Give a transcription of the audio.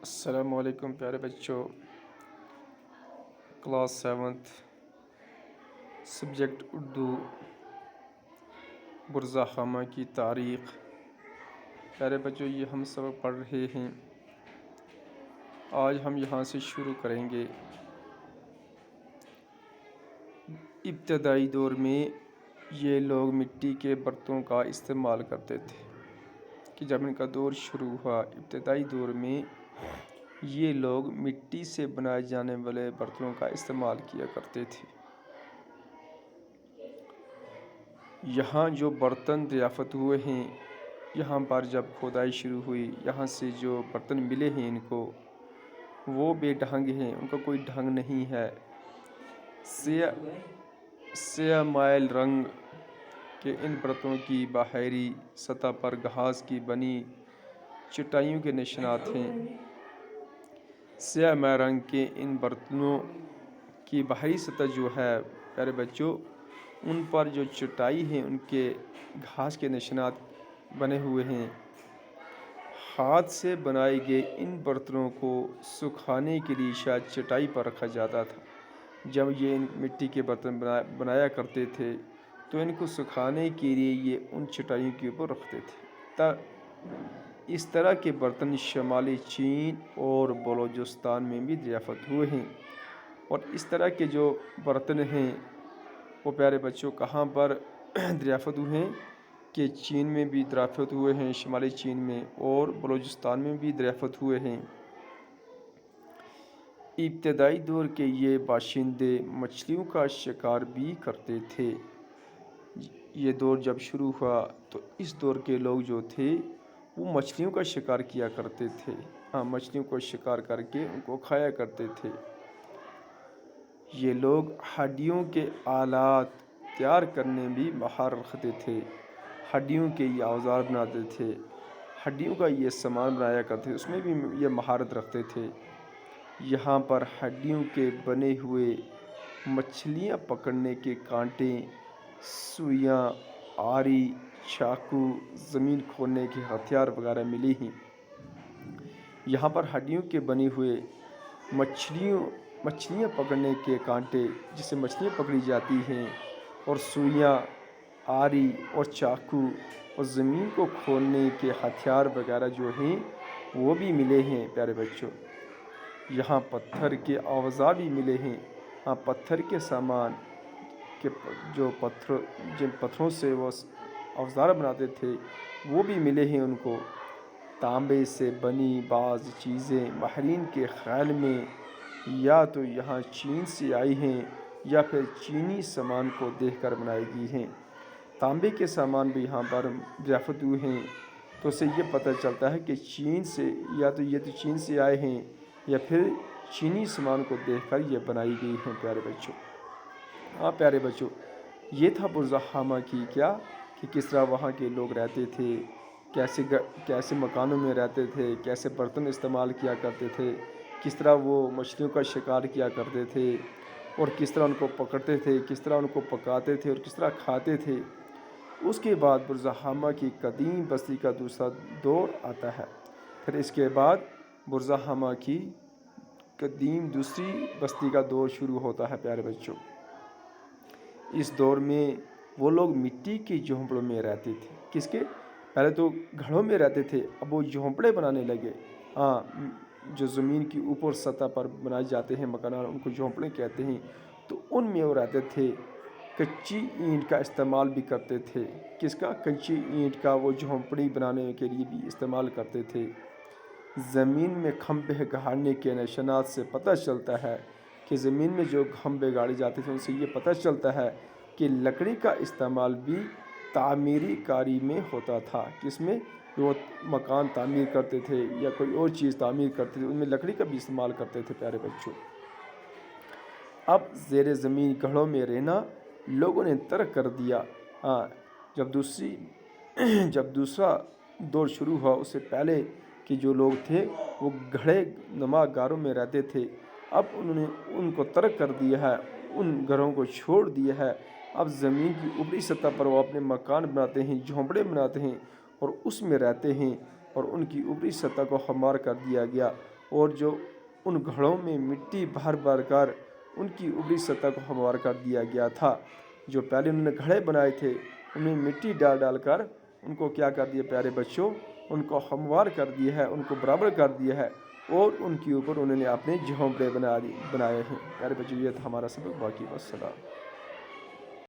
السلام علیکم پیارے بچوں، کلاس 7 سبجیکٹ اردو، برزہ خامہ کی تاریخ۔ پیارے بچوں، یہ ہم سبق پڑھ رہے ہیں۔ آج ہم یہاں سے شروع کریں گے۔ ابتدائی دور میں یہ لوگ مٹی کے برتنوں کا استعمال کرتے تھے کہ جب ان کا دور شروع ہوا، ابتدائی دور میں یہ لوگ مٹی سے بنائے جانے والے برتنوں کا استعمال کیا کرتے تھے۔ یہاں جو برتن دریافت ہوئے ہیں، یہاں پر جب کھودائی شروع ہوئی، یہاں سے جو برتن ملے ہیں ان کو، وہ بے ڈھنگ ہیں، ان کا کوئی ڈھنگ نہیں ہے۔ سیاہ مائل رنگ کے ان برتنوں کی باہری سطح پر گھاس کی بنی چٹائیوں کے نشانات ہیں۔ سیاہ مائل رنگ کے ان برتنوں کی باہری سطح جو ہے پیارے بچوں، ان پر جو چٹائی ہیں ان کے گھاس کے نشانات بنے ہوئے ہیں۔ ہاتھ سے بنائے گئے ان برتنوں کو سکھانے کے لیے شاید چٹائی پر رکھا جاتا تھا۔ جب یہ مٹی کے برتن بنایا کرتے تھے تو ان کو سکھانے کے لیے یہ ان چٹائیوں کے اوپر رکھتے تھے۔ اس طرح کے برتن شمالی چین اور بلوچستان میں بھی دریافت ہوئے ہیں۔ اور اس طرح کے جو برتن ہیں وہ پیارے بچوں کہاں پر دریافت ہوئے ہیں کہ چین میں بھی دریافت ہوئے ہیں، شمالی چین میں، اور بلوچستان میں بھی دریافت ہوئے ہیں۔ ابتدائی دور کے یہ باشندے مچھلیوں کا شکار بھی کرتے تھے۔ یہ دور جب شروع ہوا تو اس دور کے لوگ جو تھے وہ مچھلیوں کا شکار کیا کرتے تھے۔ مچھلیوں کو شکار کر کے ان کو کھایا کرتے تھے۔ یہ لوگ ہڈیوں کے آلات تیار کرنے بھی مہارت رکھتے تھے۔ ہڈیوں کے یہ اوزار بناتے تھے، ہڈیوں کا یہ سامان بنایا کرتے تھے، اس میں بھی یہ مہارت رکھتے تھے۔ یہاں پر ہڈیوں کے بنے ہوئے مچھلیاں پکڑنے کے کانٹے، سوئیاں، آری، چاقو، زمین کھودنے کے ہتھیار وغیرہ ملے ہیں۔ یہاں پر ہڈیوں کے بنے ہوئے مچھلیاں پکڑنے کے کانٹے جس سے مچھلیاں پکڑی جاتی ہیں، اور سوئیاں، آری اور چاقو اور زمین کو کھودنے کے ہتھیار وغیرہ جو ہیں وہ بھی ملے ہیں پیارے بچوں۔ یہاں پتھر کے اوزار بھی ملے ہیں۔ پتھر کے سامان کے جن پتھروں سے وہ اوزار بناتے تھے وہ بھی ملے ہیں ان کو۔ تانبے سے بنی بعض چیزیں ماہرین کے خیال میں یا تو یہاں چین سے آئی ہیں یا پھر چینی سامان کو دیکھ کر بنائی گئی ہیں۔ تانبے کے سامان بھی یہاں پر دریافت ہوئے ہیں، تو اسے یہ پتہ چلتا ہے کہ چین سے یا تو یہ چین سے آئے ہیں یا پھر چینی سامان کو دیکھ کر یہ بنائی گئی ہیں پیارے بچوں۔ پیارے بچوں، یہ تھا برزہ خامہ کی کہ کس طرح وہاں کے لوگ رہتے تھے، کیسے مکانوں میں رہتے تھے، کیسے برتن استعمال کیا کرتے تھے، کس طرح وہ مچھلیوں کا شکار کیا کرتے تھے، اور کس طرح ان کو پکڑتے تھے، کس طرح ان کو پکاتے تھے اور کس طرح کھاتے تھے۔ اس کے بعد برزہ خامہ کی قدیم بستی کا دوسرا دور آتا ہے۔ پھر اس کے بعد برزہ خامہ کی قدیم دوسری بستی کا دور شروع ہوتا ہے پیارے بچوں۔ اس دور میں وہ لوگ مٹی کی جھونپڑوں میں رہتے تھے۔ پہلے تو گھروں میں رہتے تھے، اب وہ جھونپڑے بنانے لگے۔ جو زمین کی اوپر سطح پر بنائے جاتے ہیں مکانات، ان کو جھونپڑے کہتے ہیں، تو ان میں وہ رہتے تھے۔ کچی اینٹ کا استعمال بھی کرتے تھے۔ کس کا؟ کچی اینٹ کا وہ جھونپڑی بنانے کے لیے بھی استعمال کرتے تھے۔ زمین میں کھمبے گاڑنے کے نشانات سے پتہ چلتا ہے کہ زمین میں جو کھمبے گاڑے جاتے تھے ان سے یہ پتہ چلتا ہے کہ لکڑی کا استعمال بھی تعمیری کاری میں ہوتا تھا۔ کس میں؟ وہ مکان تعمیر کرتے تھے یا کوئی اور چیز تعمیر کرتے تھے، ان میں لکڑی کا بھی استعمال کرتے تھے پیارے بچوں۔ اب زیر زمین گڑھوں میں رہنا لوگوں نے ترک کر دیا۔ جب دوسرا دور شروع ہوا، اس سے پہلے کہ جو لوگ تھے وہ گڑھے نما غاروں میں رہتے تھے، اب انہوں نے ان کو ترک کر دیا ہے، ان گھروں کو چھوڑ دیا ہے۔ اب زمین کی اوپری سطح پر وہ اپنے مکان بناتے ہیں، جھونپڑے بناتے ہیں اور اس میں رہتے ہیں، اور ان کی اوپری سطح کو ہموار کر دیا گیا اور جو ان گھڑوں میں مٹی بھر بھر کر ان کی اوپری سطح کو ہموار کر دیا گیا تھا۔ جو پہلے انہوں نے گھڑے بنائے تھے ان میں مٹی ڈال ڈال کر ان کو کیا کر دیا پیارے بچوں، ان کو ہموار کر دیا ہے، ان کو برابر کر دیا ہے، اور ان کے اوپر انہوں نے اپنے جھونپڑے بنائے ہیں۔ پیارے بچوں، یہ تھا ہمارا سبق، باقی والسلام۔